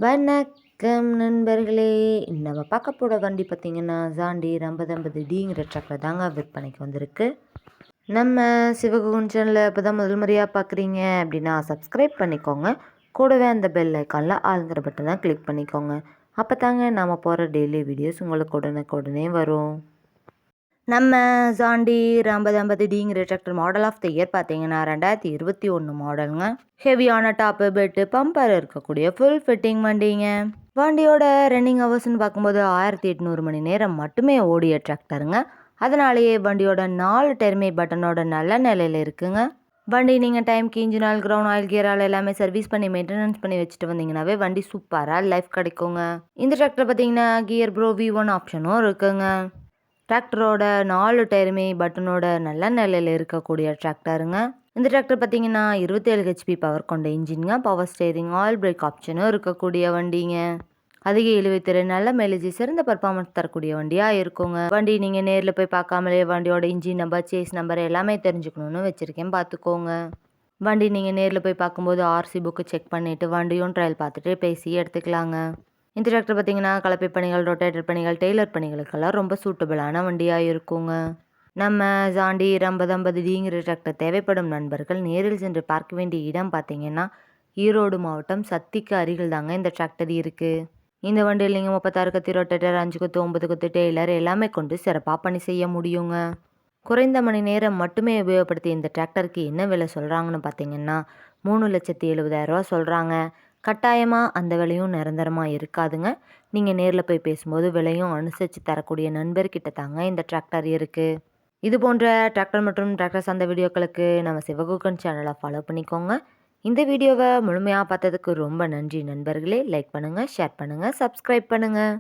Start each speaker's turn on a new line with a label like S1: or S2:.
S1: வணக்கம் நண்பர்களே. நம்ம பார்க்க போகிற வண்டி பார்த்திங்கன்னா ஜாண்டீர் 5050Dங்கிற ட்ரக்கில் தாங்க விற்பனைக்கு வந்திருக்கு. நம்ம சிவகுகன் சேனலில் இப்போ தான் முதல் முறையாக பார்க்குறீங்க அப்படின்னா சப்ஸ்கிரைப் பண்ணிக்கோங்க. கூடவே அந்த பெல் ஐக்கானில் ஆளுங்கிற பட்டன் தான் கிளிக் பண்ணிக்கோங்க. அப்போ தாங்க நம்ம போகிற டெய்லி வீடியோஸ் உங்களுக்கு உடனே வரும். நம்ம ஜாண்டீர் 5050Dங்கிற tractor model of the year பார்த்தீங்கன்னா 2021 மாடலுங்க. ஹெவியான டாப்பு பெட்டு பம்பர் இருக்கக்கூடிய ஃபுல் ஃபிட்டிங் வண்டிங்க. வண்டியோட ரன்னிங் ஹவர்ஸ்ன்னு பார்க்கும்போது 1800 மணி நேரம் மட்டுமே ஓடிய டிராக்டருங்க. அதனாலேயே வண்டியோட 4 டெர்மி பட்டனோட நல்ல நிலையில் இருக்குங்க. வண்டி நீங்கள் டைம்க்கு engine oil, ground oil, gear oil எல்லாமே சர்வீஸ் பண்ணி மெயின்டெனன்ஸ் பண்ணி வச்சுட்டு வந்தீங்கன்னாவே வண்டி சூப்பராக லைஃப் கிடைக்குங்க. இந்த டிராக்டர் பார்த்தீங்கன்னா கியர் ப்ரோ V1 ஆப்ஷனும் இருக்குங்க. டிராக்டரோட 4 டயருமே பட்டனோட நல்ல நிலையில் இருக்கக்கூடிய டிராக்டருங்க. இந்த டிராக்டர் பார்த்தீங்கன்னா 27 HP பவர் கொண்ட இன்ஜின்ங்க. பவர் ஸ்டேரிங், ஆயில் பிரேக் ஆப்ஷனும் இருக்கக்கூடிய வண்டிங்க. அதிக இழுவைத்திறன், நல்ல மைலேஜ், சிறந்த பர்ஃபார்மன்ஸ் தரக்கூடிய வண்டியாக இருக்குங்க. வண்டி நீங்கள் நேரில் போய் பார்க்காமலே வண்டியோட இன்ஜின் நம்பர், சேஸ் நம்பர் எல்லாமே தெரிஞ்சுக்கணுன்னு வச்சுருக்கேன், பார்த்துக்கோங்க. வண்டி நீங்கள் நேரில் போய் பார்க்கும்போது RC புக்கு செக் பண்ணிவிட்டு வண்டியும் ட்ரையல் பார்த்துட்டு பேசி எடுத்துக்கலாங்க. இந்த டிராக்டர் பார்த்தீங்கன்னா கலப்பை பணிகள், ரொட்டேட்டர் பணிகள், டெய்லர் பணிகளுக்கெல்லாம் ரொம்ப சூட்டபிளான வண்டியாக இருக்குங்க. நம்ம ஜாண்டீர் 5050Dங்கிற டிராக்டர் தேவைப்படும் நண்பர்கள் நேரில் சென்று பார்க்க வேண்டிய இடம் பார்த்தீங்கன்னா ஈரோடு மாவட்டம் சத்திக்கு அருகில் தாங்க இந்த டிராக்டர் இருக்குது. இந்த வண்டியில் நீங்கள் 36 கத்தி ரொட்டேட்டர், 5 கொத்து, 9 கொத்து டெய்லர் எல்லாமே கொண்டு சிறப்பாக பணி செய்ய முடியுங்க. குறைந்த மணி நேரம் மட்டுமே உபயோகப்படுத்தி இந்த டிராக்டருக்கு என்ன விலை சொல்கிறாங்கன்னு பார்த்தீங்கன்னா 3,70,000 சொல்கிறாங்க. கட்டாயமாக அந்த விலையும் நிரந்தரமாக இருக்காதுங்க. நீங்கள் நேரில் போய் பேசும்போது விலையும் அனுசரித்து தரக்கூடிய நண்பர்கிட்ட தாங்க இந்த டிராக்டர் இருக்குது. இது போன்ற டிராக்டர் மற்றும் டிராக்டர் சார்ந்த வீடியோக்களுக்கு நம்ம சிவகுகன் சேனலை ஃபாலோ பண்ணிக்கோங்க. இந்த வீடியோவை முழுமையாக பார்த்ததுக்கு ரொம்ப நன்றி நண்பர்களே. லைக் பண்ணுங்கள், ஷேர் பண்ணுங்கள், சப்ஸ்கிரைப் பண்ணுங்கள்.